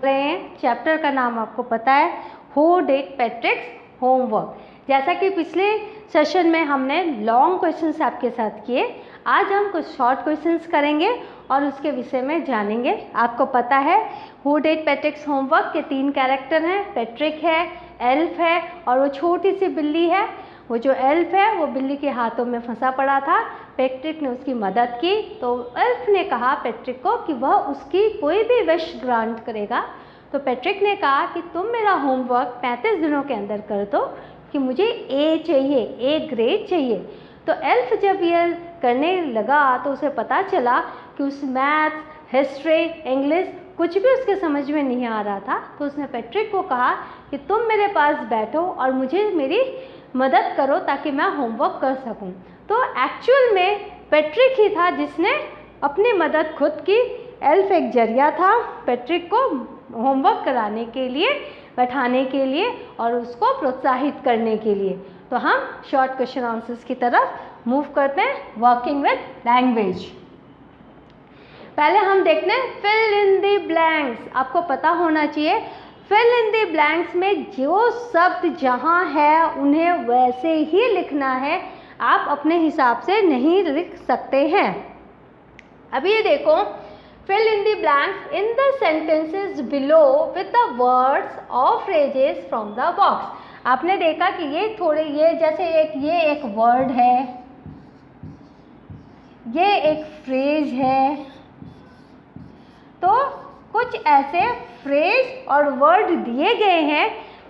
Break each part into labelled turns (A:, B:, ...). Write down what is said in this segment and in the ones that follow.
A: रहे हैं। चैप्टर का नाम आपको पता है, हु डिड पैट्रिक्स होमवर्क। जैसा कि पिछले सेशन में हमने लॉन्ग क्वेश्चंस आपके साथ किए, आज हम कुछ शॉर्ट क्वेश्चंस करेंगे और उसके विषय में जानेंगे। आपको पता है हु डिड पैट्रिक्स होमवर्क के 3 कैरेक्टर हैं, पैट्रिक है, एल्फ है और वो छोटी सी बिल्ली है। वो जो एल्फ है वो बिल्ली के हाथों में फंसा पड़ा था, पैट्रिक ने उसकी मदद की। तो एल्फ ने कहा पैट्रिक को कि वह उसकी कोई भी विश ग्रांट करेगा। तो पैट्रिक ने कहा कि तुम मेरा होमवर्क 35 दिनों के अंदर कर दो कि मुझे ए चाहिए, ए ग्रेड चाहिए। तो एल्फ जब यह करने लगा तो उसे पता चला कि उस मैथ्स, हिस्ट्री, इंग्लिश कुछ भी उसके समझ में नहीं आ रहा था। तो उसने पैट्रिक को कहा कि तुम मेरे पास बैठो और मुझे मेरी मदद करो ताकि मैं होमवर्क कर सकूं। तो एक्चुअल में पैट्रिक ही था जिसने अपनी मदद खुद की। एल्फ एक जरिया था पैट्रिक को होमवर्क कराने के लिए, बैठाने के लिए और उसको प्रोत्साहित करने के लिए। तो हम शॉर्ट क्वेश्चन आंसर्स की तरफ मूव करते हैं, वर्किंग विद लैंग्वेज। पहले हम देखते हैं फिल इन द ब्लैंक्स। आपको पता होना चाहिए फिल इन द ब्लैंक्स में जो शब्द जहाँ है उन्हें वैसे ही लिखना है, आप अपने हिसाब से नहीं लिख सकते हैं। अभी ये देखो, fill in the blanks in the sentences below with the words or phrases from the box। आपने देखा कि ये जैसे ये एक वर्ड है, ये एक फ्रेज है। तो कुछ ऐसे फ्रेज और वर्ड दिए गए हैं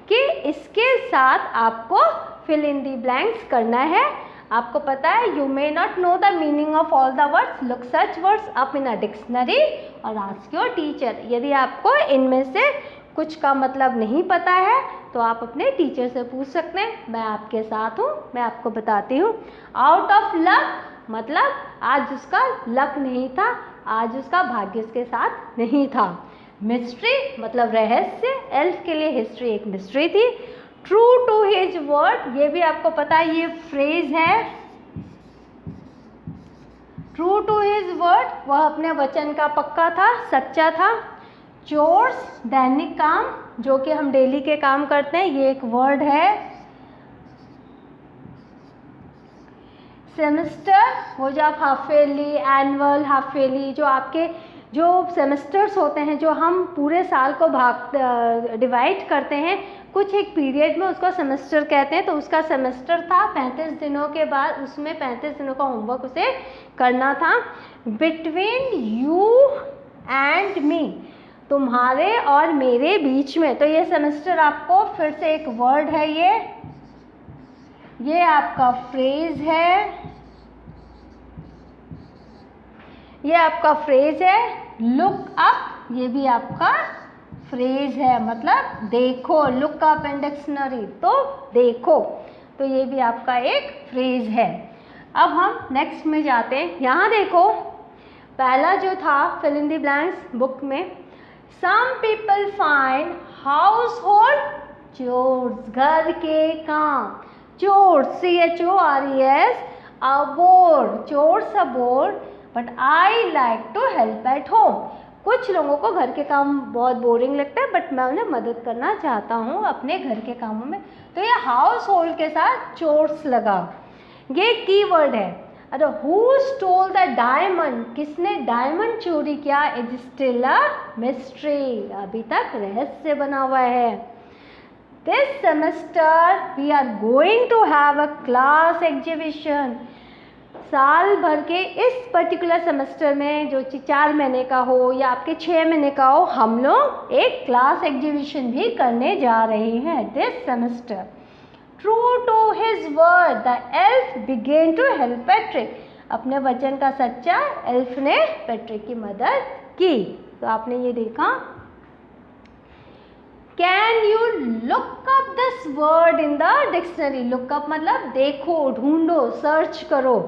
A: कि इसके साथ आपको fill in the blanks करना है। आपको पता है you may not know the meaning of all the words, look such words up in a dictionary और आस्क योर टीचर। यदि आपको इनमें से कुछ का मतलब नहीं पता है तो आप अपने टीचर से पूछ सकते हैं। मैं आपके साथ हूँ, मैं आपको बताती हूँ। आउट ऑफ लक मतलब आज उसका लक नहीं था, आज उसका भाग्य उसके साथ नहीं था। मिस्ट्री मतलब रहस्य, एल्फ के लिए हिस्ट्री एक मिस्ट्री थी। ट्रू टू हिज वर्ड, ये भी आपको पता है ये फ्रेज है। ट्रू टू हिज वर्ड, वह अपने वचन का पक्का था, सच्चा था। चोर्स दैनिक काम, जो कि हम डेली के काम करते हैं, ये एक वर्ड है। सेमेस्टर, वो जो आप half yearly, annual, half yearly, जो आपके जो सेमेस्टर्स होते हैं, जो हम पूरे साल को डिवाइड करते हैं कुछ एक पीरियड में, उसको सेमेस्टर कहते हैं। तो उसका सेमेस्टर था 35 दिनों के बाद, उसमें 35 दिनों का होमवर्क उसे करना था। बिटवीन यू एंड मी, तुम्हारे और मेरे बीच में। तो ये सेमेस्टर आपको फिर से एक वर्ड है, ये आपका फ्रेज है, ये आपका फ्रेज है। लुक अप, ये भी आपका फ्रेज है, मतलब देखो, लुक अप इन डिक्शनरी, तो देखो। तो ये भी आपका एक फ्रेज है। अब हम नेक्स्ट में जाते हैं। यहाँ देखो, पहला जो था fill in the blanks book में, some people find household chores, घर के काम। Chores, CHORES, a bore, chores a bore, but I like to help at home। कुछ लोगों को घर के काम बहुत बोरिंग लगता है, बट मैं उन्हें मदद करना चाहता हूँ अपने घर के कामों में। तो ये हाउस होल्ड के साथ चोर्स लगा, ये कीवर्ड है। अरे हु स्टोल द डायमंड, किसने डायमंड चोरी किया, इज स्टिल अ मिस्ट्री, अभी तक रहस्य बना हुआ है। This semester we are going to have a class exhibition. साल भर के इस पर्टिकुलर सेमेस्टर में, जो 4 महीने का हो या आपके 6 महीने का हो, हम लोग एक क्लास एग्जीबिशन भी करने जा रहे हैं this semester. True to his word the elf began to help Patrick, अपने वचन का सच्चा, एल्फ ने पैट्रिक की मदद की। तो आपने ये देखा। Can you look up this word in the dictionary, look up मतलब देखो, ढूंढो, सर्च करो।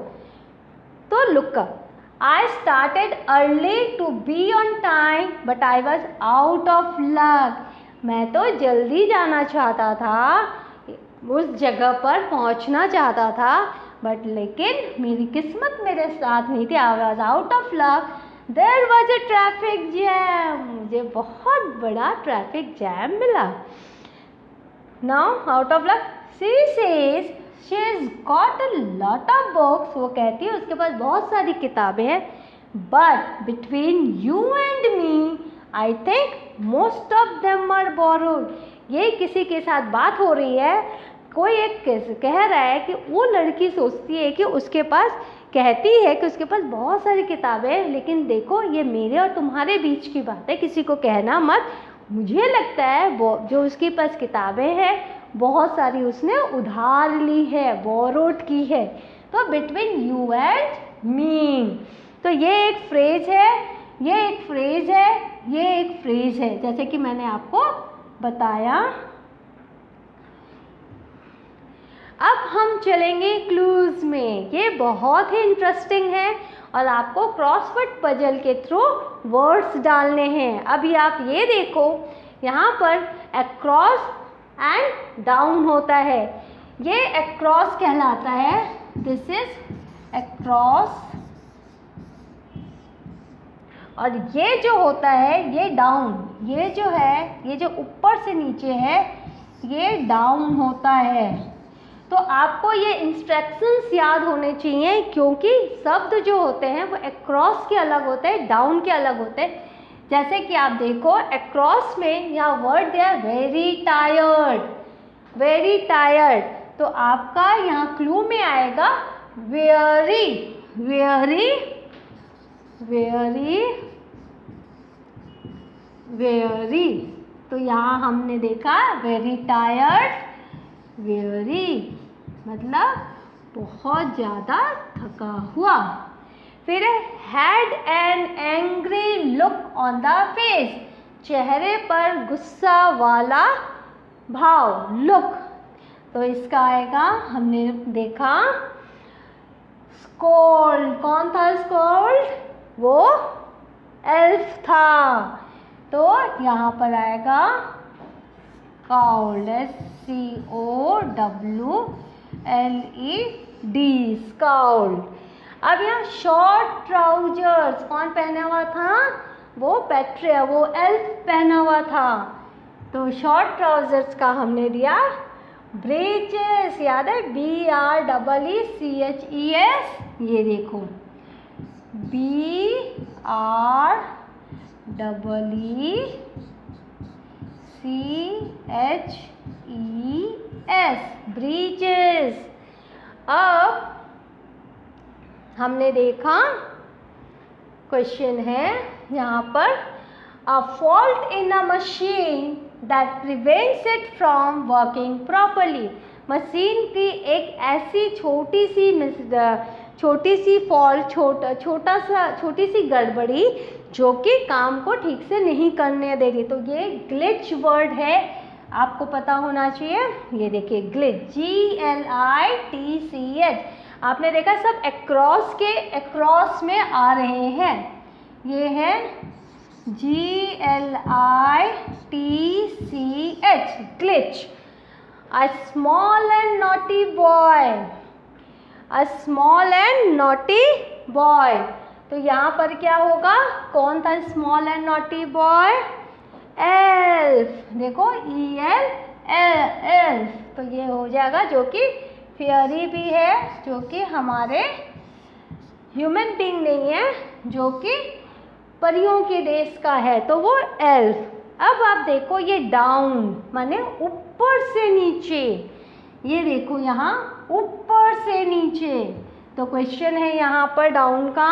A: तो look up, I started early to be on time but I was out of luck। मैं तो जल्दी जाना चाहता था, उस जगह पर पहुंचना चाहता था, बट लेकिन मेरी किस्मत मेरे साथ नहीं थी। I was out of luck there was a traffic jam, मुझे बहुत बड़ा ट्रैफिक जैम मिला। Now out of luck she says she has got a lot of books, वो कहती है उसके पास बहुत सारी किताबें हैं, but between you and me I think most of them are borrowed. ये किसी के साथ बात हो रही है, कोई एक कह रहा है कि वो लड़की सोचती है कि उसके पास, कहती है कि उसके पास बहुत सारी किताबें हैं, लेकिन देखो ये मेरे और तुम्हारे बीच की बात है, किसी को कहना मत। मुझे लगता है वो जो उसके पास किताबें हैं बहुत सारी उसने उधार ली है, बोरोड की है। तो बिटवीन यू एंड मी, तो ये एक फ्रेज है, ये एक फ्रेज है, ये एक फ्रेज है, जैसे कि मैंने आपको बताया। अब हम चलेंगे क्लूज में, ये बहुत ही इंटरेस्टिंग है और आपको क्रॉसवर्ड पजल के थ्रू वर्ड्स डालने हैं। अभी आप ये देखो, यहाँ पर अक्रॉस एंड डाउन होता है, ये अक्रॉस कहलाता है, दिस इज अक्रॉस, और ये जो होता है ये डाउन, ये जो है, ये जो ऊपर से नीचे है ये डाउन होता है। तो आपको ये इंस्ट्रक्शंस याद होने चाहिए, क्योंकि शब्द जो होते हैं वो अक्रॉस के अलग होते हैं, डाउन के अलग होते हैं। जैसे कि आप देखो अक्रॉस में यहाँ वर्ड दिया वेरी टायर्ड, वेरी टायर्ड, तो आपका यहाँ क्लू में आएगा वेरी, वेरी, वेरी, वेरी। तो यहाँ हमने देखा वेरी टायर्ड, वेरी मतलब बहुत ज़्यादा थका हुआ। फिर had an angry look on the face, चेहरे पर गुस्सा वाला भाव, लुक। तो इसका आएगा, हमने देखा स्कोल्ड, कौन था स्कोल्ड? वो एल्फ था, तो यहाँ पर आएगा स्काउल्ड, SCOWLED, स्काउल्ड। अब यहाँ शॉर्ट ट्राउजर्स कौन पहना हुआ था? वो वो एल्फ पहना हुआ था, तो शॉर्ट ट्राउजर्स का हमने दिया ब्रीचेस, याद है BREECHES, ये देखो BREECHES, ब्रीचेस। अब हमने देखा क्वेश्चन है यहाँ पर, a fault in a machine that prevents it from working properly. Machine की एक ऐसी छोटी सी फॉल्ट, छोटी सी गड़बड़ी जो कि काम को ठीक से नहीं करने दे रही, तो ये ग्लिच वर्ड है, आपको पता होना चाहिए। ये देखिए ग्लिच, GLITCH, आपने देखा सब अक्रॉस में आ रहे हैं, ये है GLITCH, glitch. A small and naughty boy, a small and naughty boy, तो यहाँ पर क्या होगा, कौन था small and naughty boy? Elf, देखो EL, एल्फ, तो ये हो जाएगा, जो कि फेयरी भी है, जो कि हमारे ह्यूमन बीइंग नहीं है, जो कि परियों के देश का है, तो वो एल्फ। अब आप देखो ये डाउन माने ऊपर से नीचे, ये देखो यहाँ ऊपर से नीचे, तो क्वेश्चन है यहाँ पर डाउन का,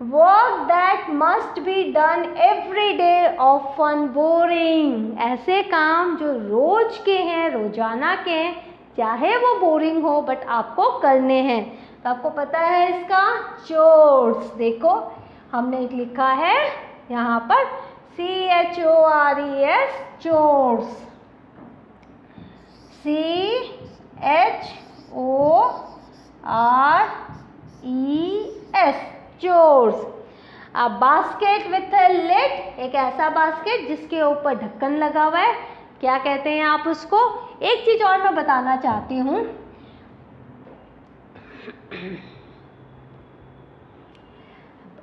A: work that must be done every day often boring, ऐसे काम जो रोज के हैं, रोजाना के हैं, चाहे वो बोरिंग हो बट आपको करने हैं। तो आपको पता है इसका चोर्स, देखो हमने लिखा है यहाँ पर CHORES, चोर्स, CHORES, चोर्स। अब बास्केट विथ अ लिड, एक ऐसा बास्केट जिसके ऊपर ढक्कन लगा हुआ है, क्या कहते हैं आप उसको? एक चीज और मैं बताना चाहती हूँ,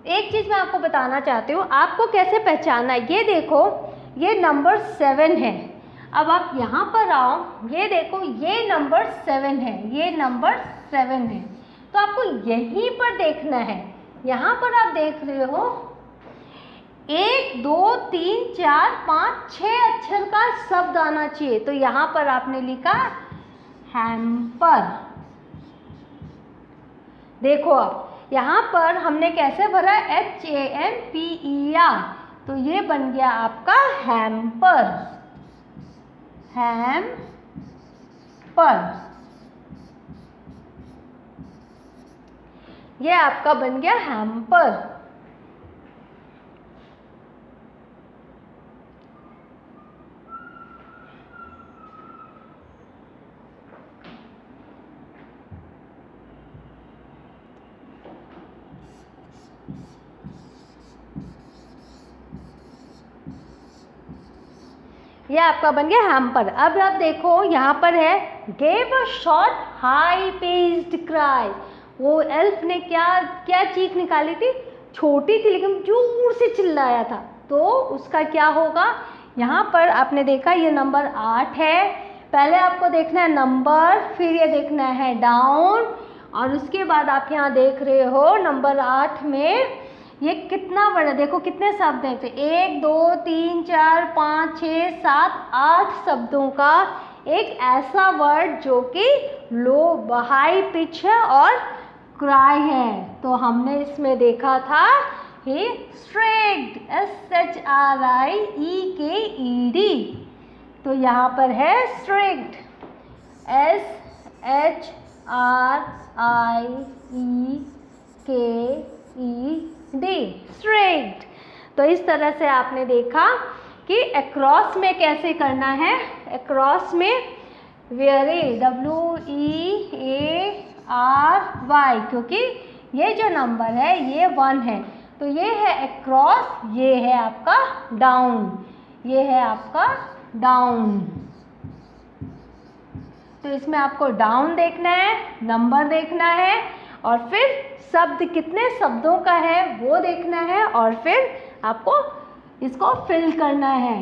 A: एक चीज़ मैं आपको बताना चाहती हूँ, आपको कैसे पहचानना है। ये देखो, ये नंबर 7 है। अब आप यहाँ पर आओ, ये देखो, ये नंबर 7 है, ये नंबर 7 है। तो आपको यहीं पर देखना है। यहाँ पर आप देख रहे हो 1 2 3 4 5 6 अक्षर का शब्द आना चाहिए। तो यहाँ पर आपने लिखा हैम्पर। देखो अब यहाँ पर हमने कैसे भरा, HAMPER, तो ये बन गया आपका हैम्पर। हैम्पर, ये आपका बन गया हैम्पर। ये आपका बन गया हैम्पर। अब आप देखो यहाँ पर है gave a short high paced cry. वो एल्फ ने क्या क्या चीख निकाली थी, छोटी थी लेकिन जोर से चिल्लाया था। तो उसका क्या होगा, यहाँ पर आपने देखा ये नंबर 8 है। पहले आपको देखना है नंबर, फिर ये देखना है डाउन, और उसके बाद आप यहाँ देख रहे हो नंबर 8 में ये कितना बड़ा, देखो कितने शब्द हैं। तो 1 2 3 4 5 6 7 8 शब्दों का एक ऐसा वर्ड जो कि लो हाई पिच है और क्राई है। तो हमने इसमें देखा था ये स्ट्रेक्ड, SHRIEKED। तो यहाँ पर है स्ट्रेक्ड, SHRIEKED, स्ट्रेक्ड। तो इस तरह से आपने देखा कि अक्रॉस में कैसे करना है। अक्रॉस में वेरी, WEARY, क्योंकि ये जो नंबर है ये 1 है। तो ये है अक्रॉस, ये है आपका डाउन, ये है आपका डाउन। तो इसमें आपको डाउन देखना है, नंबर देखना है, और फिर शब्द कितने शब्दों का है वो देखना है, और फिर आपको इसको फिल करना है।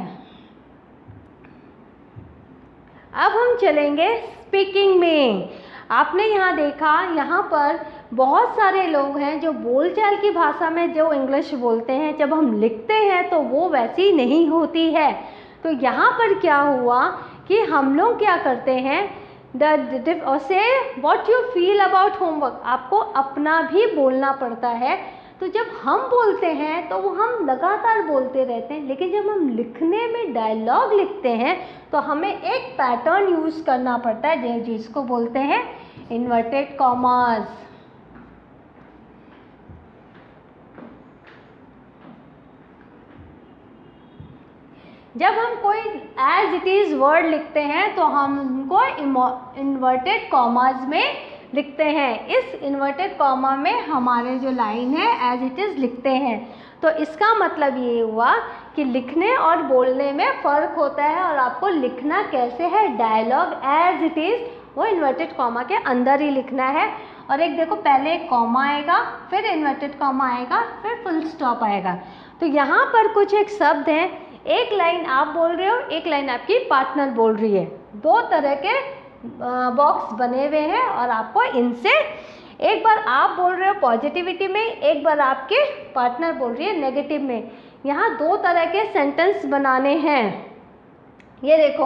A: अब हम चलेंगे स्पीकिंग में। आपने यहाँ देखा, यहाँ पर बहुत सारे लोग हैं जो बोलचाल की भाषा में जो इंग्लिश बोलते हैं, जब हम लिखते हैं तो वो वैसी नहीं होती है। तो यहाँ पर क्या हुआ कि हम लोग क्या करते हैं, से what you feel about homework, आपको अपना भी बोलना पड़ता है। तो जब हम बोलते हैं तो वो हम लगातार बोलते रहते हैं, लेकिन जब हम लिखने में डायलॉग लिखते हैं तो हमें एक पैटर्न यूज़ करना पड़ता है जिसको बोलते हैं इन्वर्टेड कॉमास। जब हम कोई एज इट इज़ वर्ड लिखते हैं तो हम उनको इन्वर्टेड कॉमास में लिखते हैं। इस इन्वर्टेड कॉमा में हमारे जो लाइन है एज इट इज़ लिखते हैं। तो इसका मतलब ये हुआ कि लिखने और बोलने में फ़र्क होता है, और आपको लिखना कैसे है, डायलॉग एज इट इज़ वो इन्वर्टेड कॉमा के अंदर ही लिखना है। और एक देखो, पहले एक कॉमा आएगा, फिर इन्वर्टेड कॉमा आएगा, फिर फुल स्टॉप आएगा। तो यहाँ पर कुछ एक शब्द हैं, एक लाइन आप बोल रहे हो, एक लाइन आपकी पार्टनर बोल रही है। 2 तरह के बॉक्स बने हुए हैं, और आपको इनसे एक बार आप बोल रहे हो पॉजिटिविटी में, एक बार आपके पार्टनर बोल रही है नेगेटिव में। यहाँ 2 तरह के सेंटेंस बनाने हैं। ये देखो,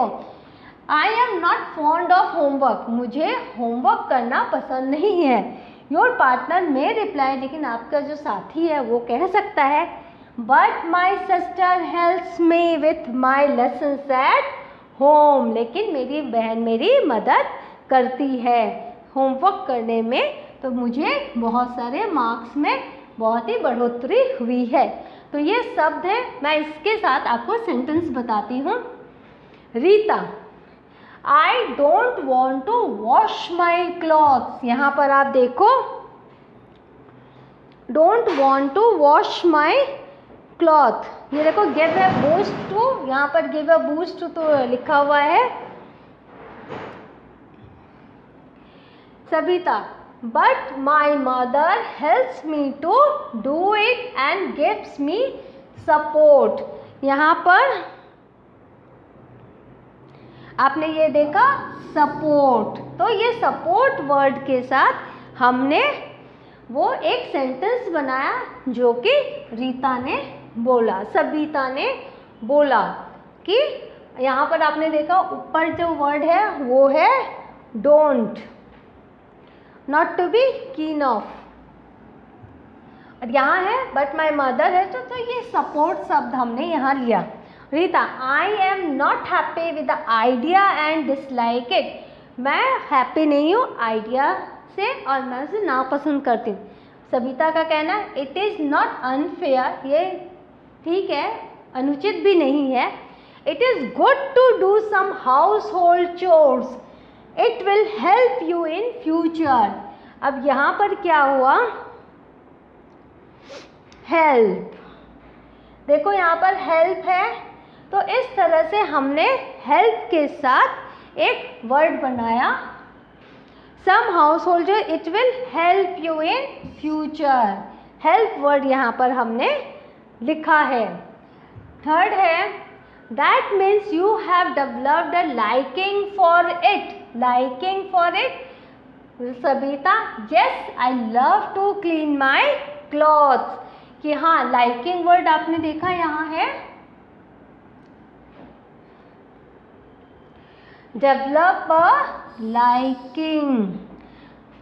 A: I am not fond of homework, मुझे होमवर्क करना पसंद नहीं है। योर पार्टनर में रिप्लाई, लेकिन आपका जो साथी है वो कह सकता है, but my sister helps me with my lessons at home, लेकिन मेरी बहन मेरी मदद करती है होमवर्क करने में, तो मुझे बहुत सारे मार्क्स में बहुत ही बढ़ोतरी हुई है। तो ये शब्द है, मैं इसके साथ आपको सेंटेंस बताती हूँ। Rita, I don't want to wash my clothes, यहाँ पर आप देखो don't want to wash my cloth, ये देखो गिव अ बूस्ट टू, यहाँ पर गिव अ बूस्ट तो लिखा हुआ है। Savita, but my mother helps me to do it and gives me support. यहाँ पर आपने ये देखा सपोर्ट, तो ये सपोर्ट वर्ड के साथ हमने वो एक सेंटेंस बनाया जो कि रीता ने बोला, सबिता ने बोला कि यहाँ पर आपने देखा ऊपर जो वर्ड है वो है डोंट, नॉट टू बी कीन ऑफ, और यहाँ है बट माई मदर है, तो ये सपोर्ट शब्द हमने यहाँ लिया। Rita, I am not happy with the idea and dislike it, मैं हैप्पी नहीं हूँ आइडिया से और मैं उसे नापसंद करती हूँ। सबिता का कहना है इट इज़ नॉट अनफेयर, ये ठीक है, अनुचित भी नहीं है। It is good to do some household chores, it will help you in future. अब यहाँ पर क्या हुआ, हेल्प, देखो यहाँ पर हेल्प है, तो इस तरह से हमने हेल्प के साथ एक वर्ड बनाया, some householder it will help you in future, help word यहाँ पर हमने लिखा है। थर्ड है that means you have developed a liking for it, liking for it. Sabita, yes I love to clean my clothes, कि हाँ liking word आपने देखा यहाँ है डेवलप अ लाइकिंग,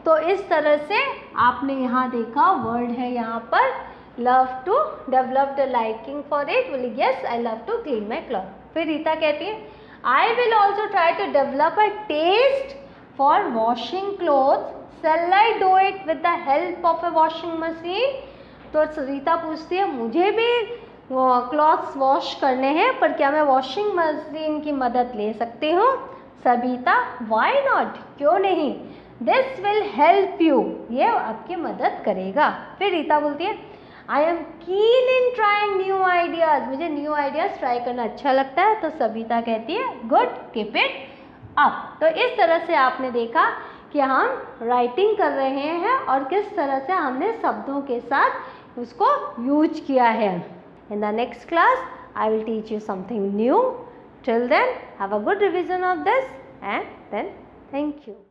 A: तो इस तरह से आपने यहाँ देखा वर्ड है यहाँ पर love to, develop the liking for it, बोले yes I love to clean my cloth. फिर रीता कहती है I will also try to develop a taste for washing clothes, shall I do it with the help of a washing machine. तो रीता पूछती है मुझे भी clothes wash करने हैं, पर क्या मैं वॉशिंग मशीन की मदद ले सकती हूँ। सबिता, वाई नॉट, क्यों नहीं, दिस विल हेल्प यू, ये आपकी मदद करेगा। फिर रीता बोलती है आई एम कीन इन ट्राइंग न्यू आइडियाज़, मुझे न्यू आइडियाज़ ट्राई करना अच्छा लगता है। तो सबिता कहती है गुड, कीप इट अप। तो इस तरह से आपने देखा कि हम राइटिंग कर रहे हैं और किस तरह से हमने शब्दों के साथ उसको यूज किया है। In the next class I will teach you something new. Till then, have a good revision of this and then thank you.